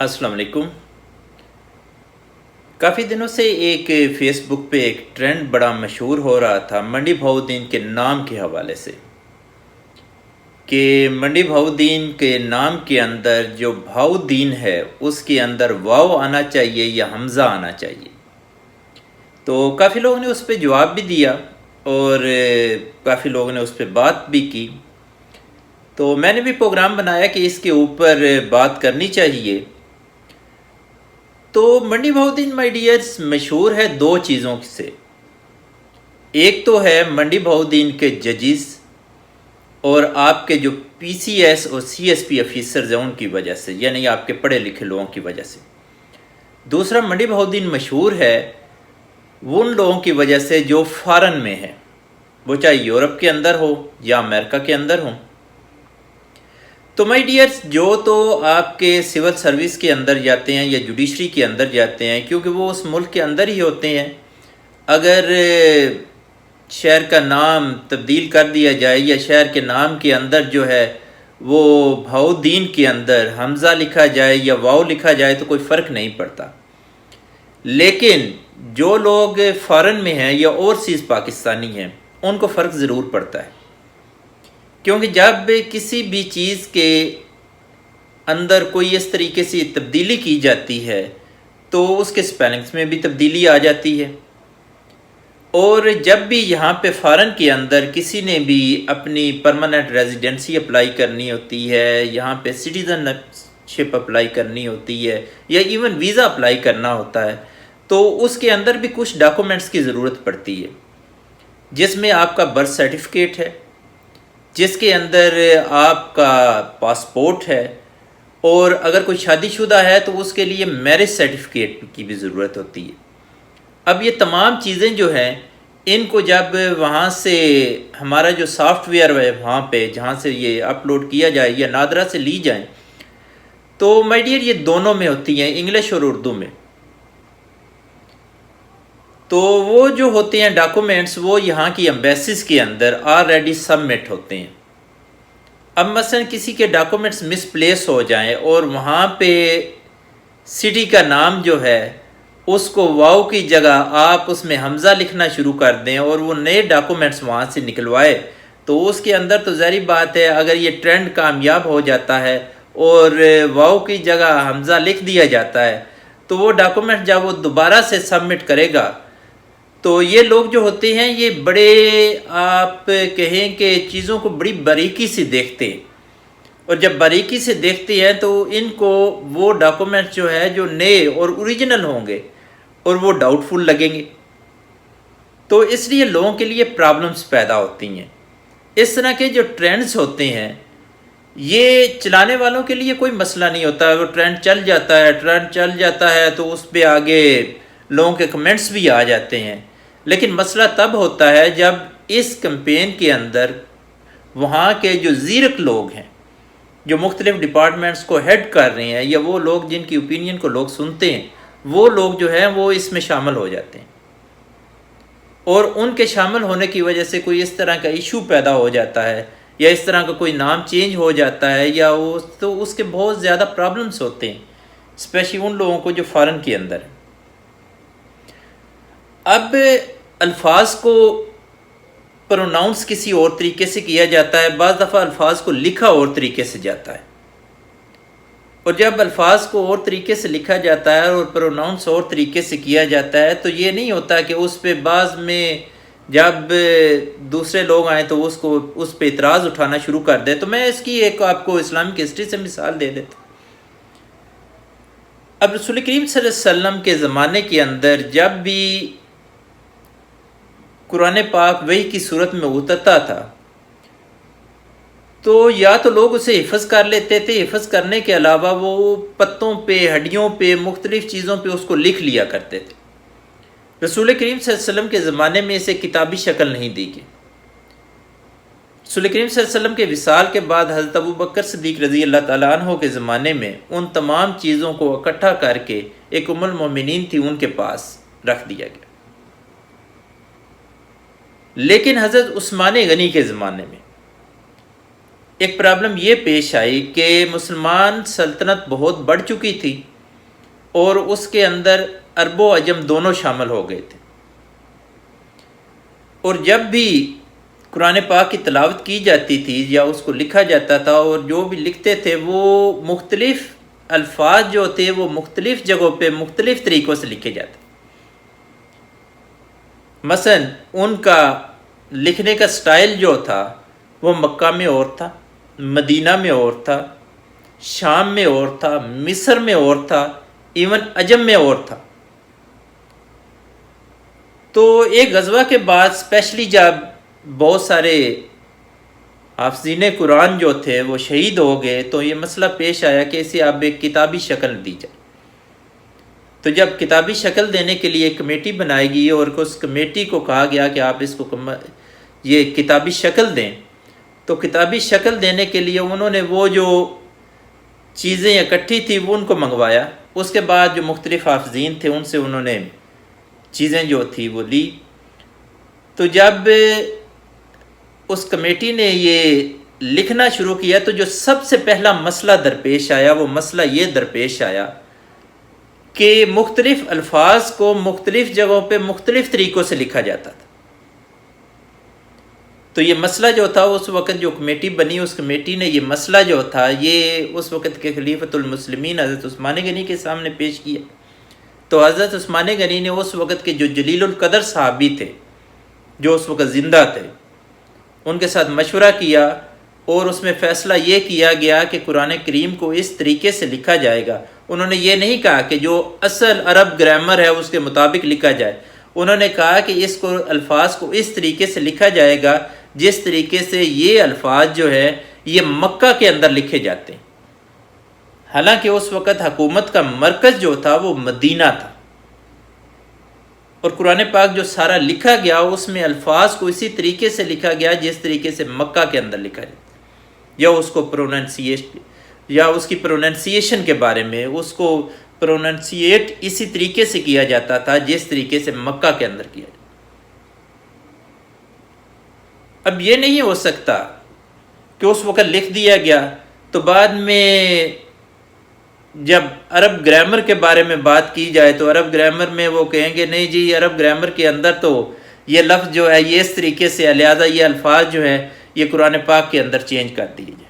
السلام علیکم۔ کافی دنوں سے ایک فیس بک پہ ایک ٹرینڈ بڑا مشہور ہو رہا تھا منڈی بہاؤالدین کے نام کے حوالے سے، کہ منڈی بہاؤالدین کے نام کے اندر جو بہاؤالدین ہے اس کے اندر واو آنا چاہیے یا حمزہ آنا چاہیے۔ تو کافی لوگوں نے اس پہ جواب بھی دیا اور کافی لوگوں نے اس پہ بات بھی کی، تو میں نے بھی پروگرام بنایا کہ اس کے اوپر بات کرنی چاہیے۔ تو منڈی بہاؤالدین مائی ڈیئرز مشہور ہے دو چیزوں سے، ایک تو ہے منڈی بہاؤالدین کے ججز اور آپ کے جو پی سی ایس اور سی ایس پی آفیسرز ہیں ان کی وجہ سے، یعنی آپ کے پڑھے لکھے لوگوں کی وجہ سے۔ دوسرا، منڈی بہاؤالدین مشہور ہے ان لوگوں کی وجہ سے جو فارن میں ہیں، وہ چاہے یورپ کے اندر ہو یا امریکہ کے اندر ہوں۔ تو مائی ڈیئرز، جو تو آپ کے سول سروس کے اندر جاتے ہیں یا جوڈیشری کے اندر جاتے ہیں، کیونکہ وہ اس ملک کے اندر ہی ہوتے ہیں، اگر شہر کا نام تبدیل کر دیا جائے یا شہر کے نام کے اندر جو ہے وہ بہاؤالدین کے اندر حمزہ لکھا جائے یا واو لکھا جائے تو کوئی فرق نہیں پڑتا، لیکن جو لوگ فارن میں ہیں یا اوورسیز پاکستانی ہیں ان کو فرق ضرور پڑتا ہے، کیونکہ جب کسی بھی چیز کے اندر کوئی اس طریقے سے تبدیلی کی جاتی ہے تو اس کے سپیلنگز میں بھی تبدیلی آ جاتی ہے۔ اور جب بھی یہاں پہ فارن کے اندر کسی نے بھی اپنی پرماننٹ ریزیڈنسی اپلائی کرنی ہوتی ہے، یہاں پہ سٹیزن شپ اپلائی کرنی ہوتی ہے یا ایون ویزا اپلائی کرنا ہوتا ہے، تو اس کے اندر بھی کچھ ڈاکومنٹس کی ضرورت پڑتی ہے، جس میں آپ کا برتھ سرٹیفکیٹ ہے، جس کے اندر آپ کا پاسپورٹ ہے، اور اگر کوئی شادی شدہ ہے تو اس کے لیے میرج سرٹیفکیٹ کی بھی ضرورت ہوتی ہے۔ اب یہ تمام چیزیں جو ہیں ان کو جب وہاں سے ہمارا جو سافٹ ویئر ہے وہاں پہ جہاں سے یہ اپلوڈ کیا جائے یا نادرا سے لی جائیں، تو مائی ڈیئر یہ دونوں میں ہوتی ہیں، انگلش اور اردو میں۔ تو وہ جو ہوتے ہیں ڈاکومنٹس وہ یہاں کی ایمبیسیز کے اندر آلریڈی سبمٹ ہوتے ہیں۔ اب مثلا کسی کے ڈاکومنٹس مس پلیس ہو جائیں اور وہاں پہ سٹی کا نام جو ہے اس کو واو کی جگہ آپ اس میں حمزہ لکھنا شروع کر دیں اور وہ نئے ڈاکومنٹس وہاں سے نکلوائے، تو اس کے اندر تو ظاہری بات ہے اگر یہ ٹرینڈ کامیاب ہو جاتا ہے اور واو کی جگہ حمزہ لکھ دیا جاتا ہے، تو وہ ڈاکومنٹ جب وہ دوبارہ سے سبمٹ کرے گا تو یہ لوگ جو ہوتے ہیں یہ بڑے آپ کہیں کہ چیزوں کو بڑی باریکی سے دیکھتے ہیں، اور جب باریکی سے دیکھتے ہیں تو ان کو وہ ڈاکومنٹ جو ہے جو نئے اور اوریجنل ہوں گے اور وہ ڈاؤٹ فل لگیں گے، تو اس لیے لوگوں کے لیے پرابلمس پیدا ہوتی ہیں۔ اس طرح کے جو ٹرینڈز ہوتے ہیں یہ چلانے والوں کے لیے کوئی مسئلہ نہیں ہوتا، وہ ٹرینڈ چل جاتا ہے تو اس پہ آگے لوگوں کے کمنٹس بھی آ جاتے ہیں، لیکن مسئلہ تب ہوتا ہے جب اس کمپین کے اندر وہاں کے جو زیرک لوگ ہیں جو مختلف ڈپارٹمنٹس کو ہیڈ کر رہے ہیں یا وہ لوگ جن کی اوپینین کو لوگ سنتے ہیں، وہ لوگ جو ہیں وہ اس میں شامل ہو جاتے ہیں، اور ان کے شامل ہونے کی وجہ سے کوئی اس طرح کا ایشو پیدا ہو جاتا ہے یا اس طرح کا کوئی نام چینج ہو جاتا ہے یا تو اس کے بہت زیادہ پرابلمس ہوتے ہیں، اسپیشلی ان لوگوں کو جو فارن کے اندر ہیں۔ اب الفاظ کو پروناؤنس کسی اور طریقے سے کیا جاتا ہے، بعض دفعہ الفاظ کو لکھا اور طریقے سے جاتا ہے، اور جب الفاظ کو اور طریقے سے لکھا جاتا ہے اور پروناؤنس اور طریقے سے کیا جاتا ہے تو یہ نہیں ہوتا کہ اس پہ بعض میں جب دوسرے لوگ آئیں تو اس پہ اعتراض اٹھانا شروع کر دے۔ تو میں اس کی ایک آپ کو اسلامک ہسٹری سے مثال دے دیتا ہوں۔ اب رسول کریم صلی اللہ علیہ وسلم کے زمانے کے اندر جب بھی قرآن پاک وحی کی صورت میں اترتا تھا تو یا تو لوگ اسے حفظ کر لیتے تھے، حفظ کرنے کے علاوہ وہ پتوں پہ، ہڈیوں پہ، مختلف چیزوں پہ اس کو لکھ لیا کرتے تھے۔ رسول کریم صلی اللہ علیہ وسلم کے زمانے میں اسے کتابی شکل نہیں دی گئی۔ رسول کریم صلی اللہ علیہ وسلم کے وصال کے بعد حضرت ابوبکر صدیق رضی اللہ تعالیٰ عنہ کے زمانے میں ان تمام چیزوں کو اکٹھا کر کے ایک ام المومنین تھی ان کے پاس رکھ دیا گیا، لیکن حضرت عثمان غنی کے زمانے میں ایک پرابلم یہ پیش آئی کہ مسلمان سلطنت بہت بڑھ چکی تھی، اور اس کے اندر عرب و عجم دونوں شامل ہو گئے تھے، اور جب بھی قرآن پاک کی تلاوت کی جاتی تھی یا اس کو لکھا جاتا تھا، اور جو بھی لکھتے تھے وہ مختلف الفاظ جو تھے وہ مختلف جگہوں پہ مختلف طریقوں سے لکھے جاتے۔ مثلا ان کا لکھنے کا سٹائل جو تھا وہ مکہ میں اور تھا، مدینہ میں اور تھا، شام میں اور تھا، مصر میں اور تھا، ایون عجم میں اور تھا۔ تو ایک غزوہ کے بعد اسپیشلی جب بہت سارے حافظین قرآن جو تھے وہ شہید ہو گئے تو یہ مسئلہ پیش آیا کہ اسے اب ایک کتابی شکل دی جائے۔ تو جب کتابی شکل دینے کے لیے ایک کمیٹی بنائی گئی اور اس کمیٹی کو کہا گیا کہ آپ اس کو یہ کتابی شکل دیں، تو کتابی شکل دینے کے لیے انہوں نے وہ جو چیزیں اکٹھی تھی وہ ان کو منگوایا۔ اس کے بعد جو مختلف حافظین تھے ان سے انہوں نے چیزیں جو تھی وہ لی۔ تو جب اس کمیٹی نے یہ لکھنا شروع کیا تو جو سب سے پہلا مسئلہ درپیش آیا وہ مسئلہ یہ درپیش آیا کہ مختلف الفاظ کو مختلف جگہوں پہ مختلف طریقوں سے لکھا جاتا تھا۔ تو یہ مسئلہ جو تھا اس وقت جو کمیٹی بنی اس کمیٹی نے یہ مسئلہ جو تھا یہ اس وقت کے خلیفۃ المسلمین حضرت عثمان غنی کے سامنے پیش کیا۔ تو حضرت عثمان غنی نے اس وقت کے جو جلیل القدر صحابی تھے جو اس وقت زندہ تھے ان کے ساتھ مشورہ کیا، اور اس میں فیصلہ یہ کیا گیا کہ قرآن کریم کو اس طریقے سے لکھا جائے گا۔ انہوں نے یہ نہیں کہا کہ جو اصل عرب گرامر ہے اس کے مطابق لکھا جائے، انہوں نے کہا کہ اس کو الفاظ کو اس طریقے سے لکھا جائے گا جس طریقے سے یہ الفاظ جو ہے یہ مکہ کے اندر لکھے جاتے ہیں، حالانکہ اس وقت حکومت کا مرکز جو تھا وہ مدینہ تھا، اور قرآن پاک جو سارا لکھا گیا اس میں الفاظ کو اسی طریقے سے لکھا گیا جس طریقے سے مکہ کے اندر لکھا جاتا، یا اس کو یا اس کی پروننسیشن کے بارے میں اس کو پروننسیٹ اسی طریقے سے کیا جاتا تھا جس طریقے سے مکہ کے اندر کیا جاتا۔ اب یہ نہیں ہو سکتا کہ اس وقت لکھ دیا گیا تو بعد میں جب عرب گرامر کے بارے میں بات کی جائے تو عرب گرامر میں وہ کہیں گے نہیں جی عرب گرامر کے اندر تو یہ لفظ جو ہے یہ اس طریقے سے ہے، لہذا یہ الفاظ جو ہے یہ قرآن پاک کے اندر چینج کر دیے جائیں۔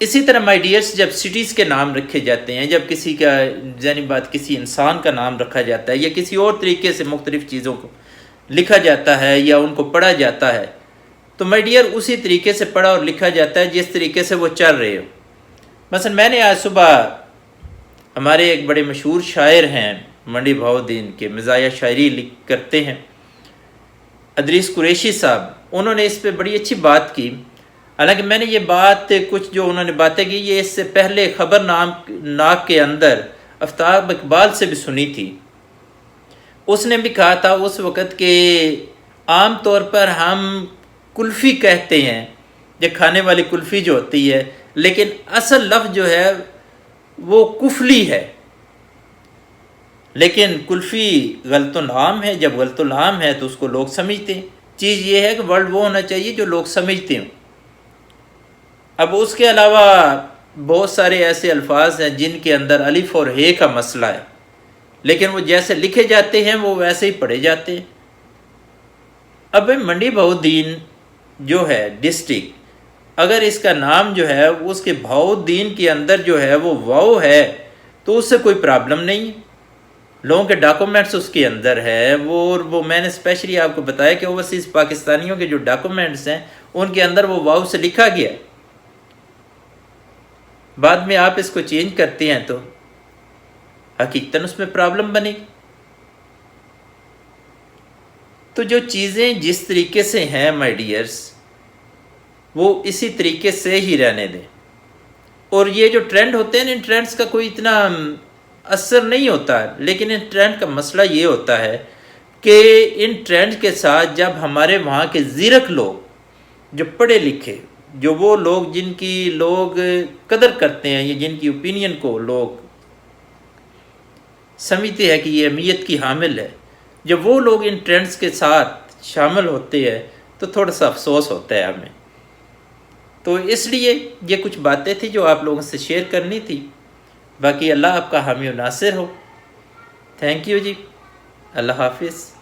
اسی طرح مائی ڈیئرس جب سٹیز کے نام رکھے جاتے ہیں، جب کسی کا ذہنی بات کسی انسان کا نام رکھا جاتا ہے یا کسی اور طریقے سے مختلف چیزوں کو لکھا جاتا ہے یا ان کو پڑھا جاتا ہے تو مائی ڈیئر اسی طریقے سے پڑھا اور لکھا جاتا ہے جس طریقے سے وہ چل رہے ہو۔ مثلا میں نے آج صبح ہمارے ایک بڑے مشہور شاعر ہیں منڈی بہاؤالدین کے مزایا شاعری کرتے ہیں ادریس قریشی صاحب، انہوں نے اس پہ بڑی اچھی بات کی۔ حالانکہ میں نے یہ بات کچھ جو انہوں نے باتیں کی یہ اس سے پہلے خبر ناک کے اندر آفتاب اقبال سے بھی سنی تھی۔ اس نے بھی کہا تھا اس وقت کہ عام طور پر ہم کلفی کہتے ہیں، یہ کھانے والی کلفی جو ہوتی ہے، لیکن اصل لفظ جو ہے وہ کفلی ہے، لیکن کلفی غلط العام ہے۔ جب غلط العام ہے تو اس کو لوگ سمجھتے ہیں، چیز یہ ہے کہ ورڈ وہ ہونا چاہیے جو لوگ سمجھتے ہوں۔ اب اس کے علاوہ بہت سارے ایسے الفاظ ہیں جن کے اندر الف اور ہے کا مسئلہ ہے، لیکن وہ جیسے لکھے جاتے ہیں وہ ویسے ہی پڑھے جاتے ہیں۔ اب منڈی بہاؤالدین جو ہے ڈسٹرکٹ، اگر اس کا نام جو ہے اس کے بہاؤالدین کے اندر جو ہے وہ واو ہے تو اس سے کوئی پرابلم نہیں، لوگوں کے ڈاکومنٹس اس کے اندر ہے، وہ میں نے اسپیشلی آپ کو بتایا کہ اوورسیز پاکستانیوں کے جو ڈاکومنٹس ہیں ان کے اندر وہ واو سے لکھا گیا، بعد میں آپ اس کو چینج کرتے ہیں تو حقیقتاً اس میں پرابلم بنے گی۔ تو جو چیزیں جس طریقے سے ہیں مائی ڈیئرس وہ اسی طریقے سے ہی رہنے دیں، اور یہ جو ٹرینڈ ہوتے ہیں ان ٹرینڈز کا کوئی اتنا اثر نہیں ہوتا، لیکن ان ٹرینڈ کا مسئلہ یہ ہوتا ہے کہ ان ٹرینڈ کے ساتھ جب ہمارے وہاں کے زیرک لوگ جو پڑھے لکھے، جو وہ لوگ جن کی لوگ قدر کرتے ہیں یا جن کی اوپینین کو لوگ سمجھتے ہیں کہ یہ اہمیت کی حامل ہے، جب وہ لوگ ان ٹرینڈز کے ساتھ شامل ہوتے ہیں تو تھوڑا سا افسوس ہوتا ہے ہمیں۔ تو اس لیے یہ کچھ باتیں تھیں جو آپ لوگوں سے شیئر کرنی تھی، باقی اللہ آپ کا حامی و ناصر ہو. تھینک یو جی. اللہ حافظ.